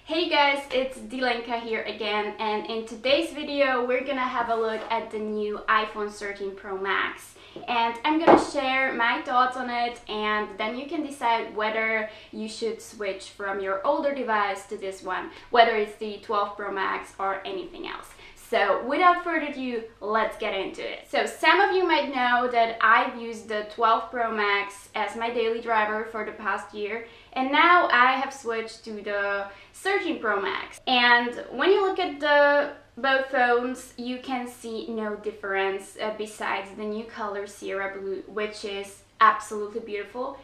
Hey guys, it's Dielenka here again, and in today's video we're gonna have a look at the new iPhone 13 Pro Max, and I'm gonna share my thoughts on it, and then you can decide whether you should switch from your older device to this one, whether it's the 12 Pro Max or anything else. So without further ado, let's get into it. So some of you might know that I've used the 12 Pro Max as my daily driver for the past year, and now I have switched to the 13 Pro Max. And when you look at both phones, you can see no difference besides the new color Sierra Blue, which is absolutely beautiful.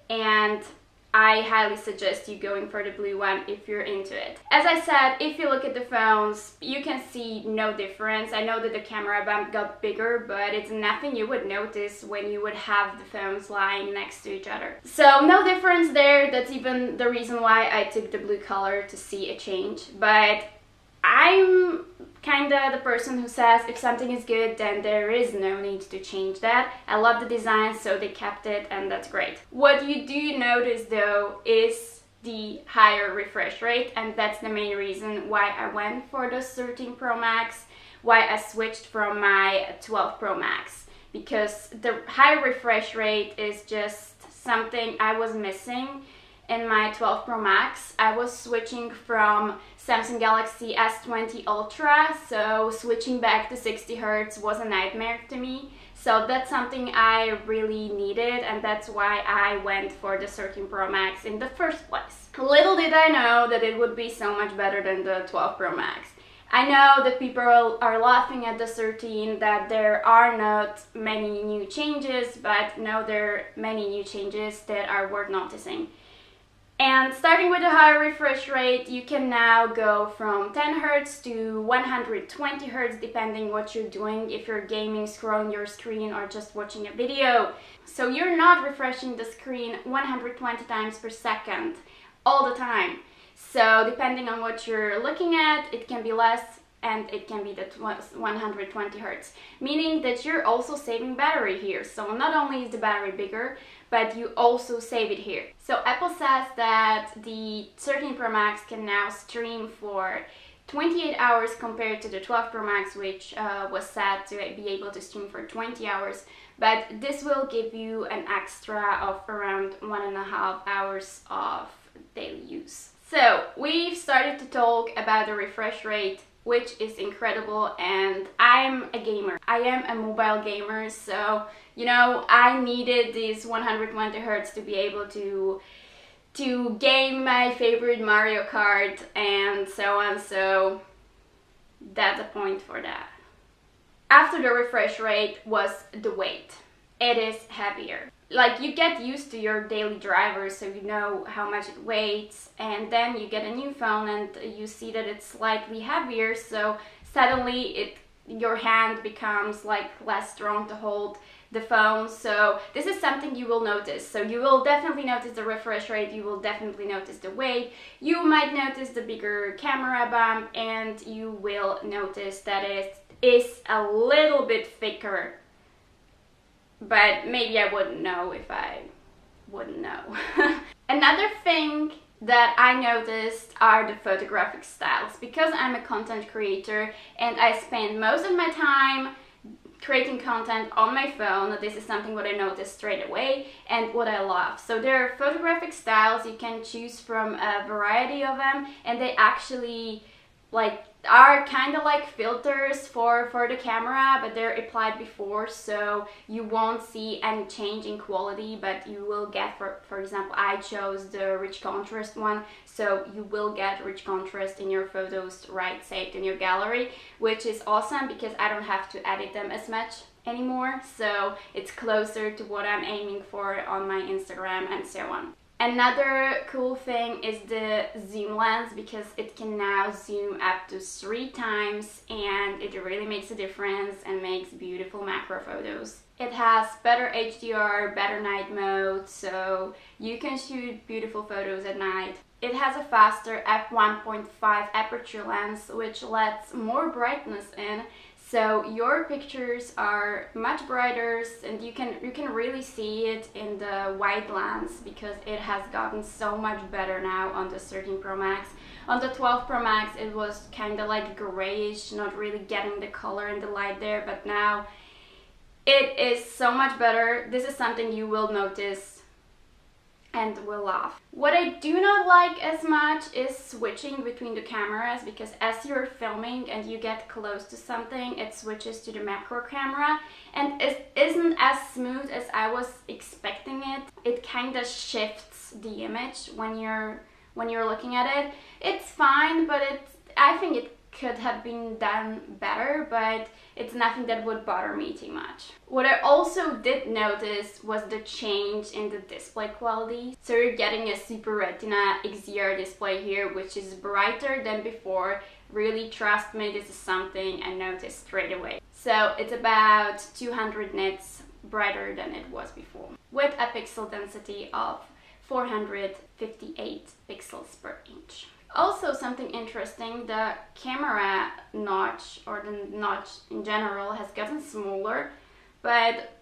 And I highly suggest you going for the blue one if you're into it. As I said, if you look at the phones, you can see no difference. I know that the camera bump got bigger, but it's nothing you would notice when you would have the phones lying next to each other. So no difference there. That's even the reason why I took the blue color, to see a change. But I'm kinda the person who says if something is good, then there is no need to change that. I love the design, so they kept it, and that's great. What you do notice though is the higher refresh rate, and that's the main reason why I went for the 13 Pro Max, why I switched from my 12 Pro Max, because the higher refresh rate is just something I was missing in my 12 Pro Max. I was switching from Samsung Galaxy S20 Ultra, so switching back to 60 Hz was a nightmare to me. So that's something I really needed, and that's why I went for the 13 Pro Max in the first place. Little did I know that it would be so much better than the 12 Pro Max. I know that people are laughing at the 13, that there are not many new changes, but no, there are many new changes that are worth noticing. And starting with a higher refresh rate, you can now go from 10 Hz to 120 Hz depending what you're doing, if you're gaming, scrolling your screen, or just watching a video. So you're not refreshing the screen 120 times per second all the time. So depending on what you're looking at, it can be less, and it can be the 120 Hz, meaning that you're also saving battery here. So not only is the battery bigger, but you also save it here. So Apple says that the 13 Pro Max can now stream for 28 hours compared to the 12 Pro Max, which was set to be able to stream for 20 hours. But this will give you an extra of around 1.5 hours of daily use. So we've started to talk about the refresh rate, which is incredible, and I'm a gamer. I am a mobile gamer, so you know, I needed this 120 Hz to be able to game my favorite Mario Kart and so on, so that's a point for that. After the refresh rate was the weight. It is heavier. Like, you get used to your daily driver, so you know how much it weighs, and then you get a new phone and you see that it's slightly heavier, so suddenly your hand becomes like less strong to hold the phone. So this is something you will notice. So you will definitely notice the refresh rate, you will definitely notice the weight, you might notice the bigger camera bump, and you will notice that it is a little bit thicker. But maybe I wouldn't know if I wouldn't know. Another thing that I noticed are the photographic styles. Because I'm a content creator and I spend most of my time creating content on my phone, this is something what I noticed straight away and what I love. So there are photographic styles, you can choose from a variety of them, and they actually are kind of like filters for the camera, but they're applied before, so you won't see any change in quality, but you will get, for example, I chose the rich contrast one, so you will get rich contrast in your photos right saved in your gallery, which is awesome because I don't have to edit them as much anymore, so it's closer to what I'm aiming for on my Instagram and so on. Another cool thing is the zoom lens, because it can now zoom up to 3 times, and it really makes a difference and makes beautiful macro photos. It has better HDR, better night mode, so you can shoot beautiful photos at night. It has a faster f1.5 aperture lens, which lets more brightness in, So your pictures are much brighter, and you can really see it in the wide lens because it has gotten so much better now on the 13 Pro Max. On the 12 Pro Max it was kind of like grayish, not really getting the color and the light there, but now it is so much better. This is something you will notice and will laugh. What I do not like as much is switching between the cameras, because as you're filming and you get close to something, it switches to the macro camera and it isn't as smooth as I was expecting it. It kind of shifts the image when you're looking at it. It's fine, but I think it could have been done better, but it's nothing that would bother me too much. What I also did notice was the change in the display quality. So you're getting a Super Retina XDR display here, which is brighter than before. Really, trust me, this is something I noticed straight away. So it's about 200 nits brighter than it was before, with a pixel density of 458 pixels per inch. Also, something interesting, the camera notch, or the notch in general, has gotten smaller, but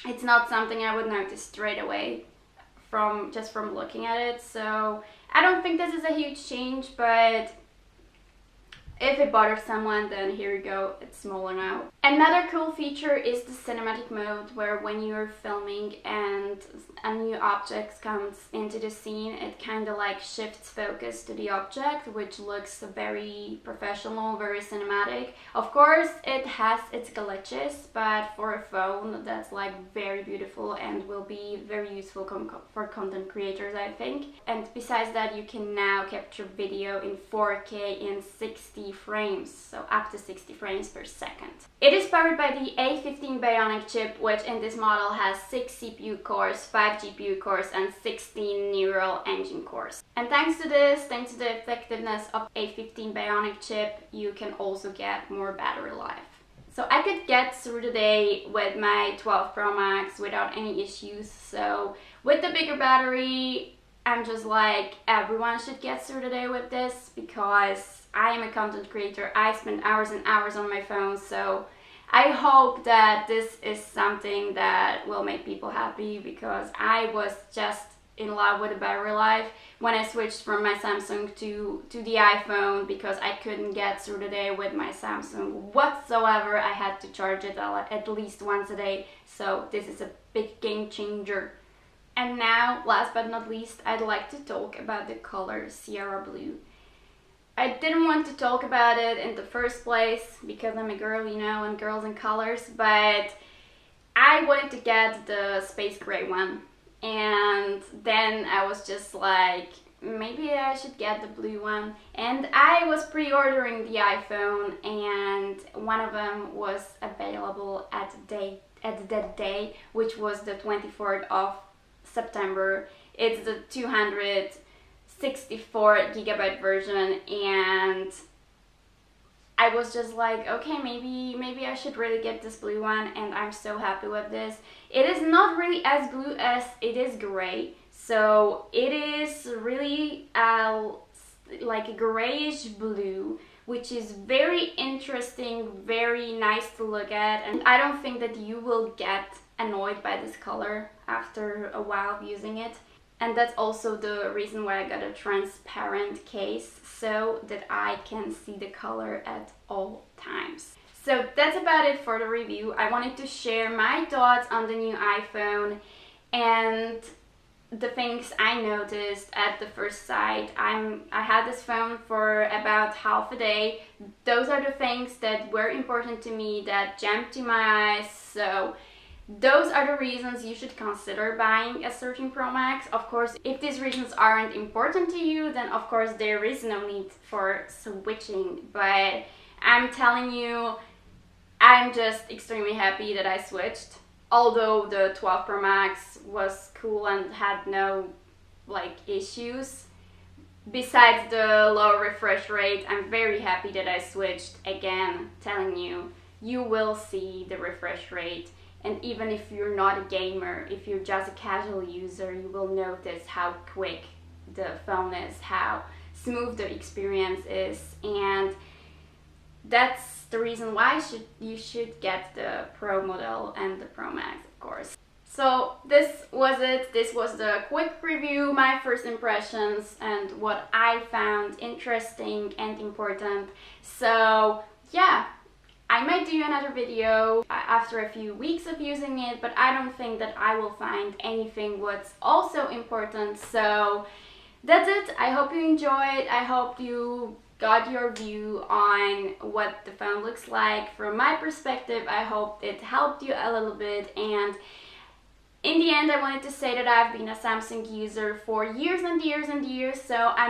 it's not something I would notice straight away from looking at it. So I don't think this is a huge change, but if it bothers someone, then here you go, it's smaller now. Another cool feature is the cinematic mode, where when you're filming and a new object comes into the scene, it kind of like shifts focus to the object, which looks very professional, very cinematic. Of course, it has its glitches, but for a phone, that's like very beautiful and will be very useful for content creators, I think. And besides that, you can now capture video in 4K in 60 frames, so up to 60 frames per second. It is powered by the A15 Bionic chip, which in this model has 6 CPU cores, 5 GPU cores and 16 neural engine cores. And thanks to the effectiveness of A15 Bionic chip, you can also get more battery life. So I could get through the day with my 12 Pro Max without any issues. So with the bigger battery, I'm just like, everyone should get through the day with this, because I am a content creator. I spend hours and hours on my phone, so I hope that this is something that will make people happy, because I was just in love with the battery life when I switched from my Samsung to the iPhone, because I couldn't get through the day with my Samsung whatsoever. I had to charge it at least once a day, so this is a big game changer. And now, last but not least, I'd like to talk about the color Sierra Blue. I didn't want to talk about it in the first place because I'm a girl, you know, and girls and colors, but I wanted to get the space gray one. And then I was just like, maybe I should get the blue one. And I was pre-ordering the iPhone, and one of them was available at that day, which was the 24th of September. It's the 264 gigabyte version, and I was just like, okay, maybe I should really get this blue one, and I'm so happy with this. It is not really as blue as it is gray, so it is really like a grayish blue, which is very interesting, very nice to look at, and I don't think that you will get annoyed by this color after a while of using it. And that's also the reason why I got a transparent case, so that I can see the color at all times. So that's about it for the review. I wanted to share my thoughts on the new iPhone and the things I noticed at the first sight. I had this phone for about half a day. Those are the things that were important to me, that jumped to my eyes. So those are the reasons you should consider buying a 13 Pro Max. Of course, if these reasons aren't important to you, then of course there is no need for switching. But I'm telling you, I'm just extremely happy that I switched. Although the 12 Pro Max was cool and had no issues, besides the low refresh rate, I'm very happy that I switched. Again, telling you, you will see the refresh rate. And even if you're not a gamer, if you're just a casual user, you will notice how quick the phone is, how smooth the experience is. And that's the reason why you should get the Pro model and the Pro Max, of course. So this was it. This was the quick review, my first impressions and what I found interesting and important. So yeah, I might do another video after a few weeks of using it, but I don't think that I will find anything what's also important. So that's it. I hope you enjoyed. I hope you got your view on what the phone looks like from my perspective. I hope it helped you a little bit, and in the end, I wanted to say that I've been a Samsung user for years and years and years, so I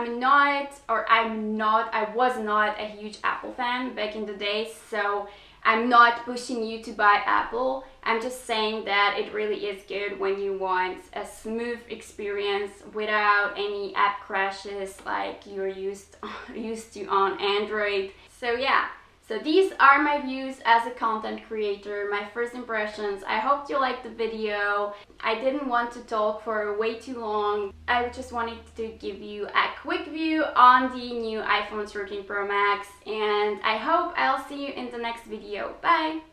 was not a huge Apple fan back in the day, so I'm not pushing you to buy Apple. I'm just saying that it really is good when you want a smooth experience without any app crashes like you're used to on Android. So yeah. So these are my views as a content creator, my first impressions. I hope you liked the video. I didn't want to talk for way too long. I just wanted to give you a quick view on the new iPhone 13 Pro Max, and I hope I'll see you in the next video. Bye!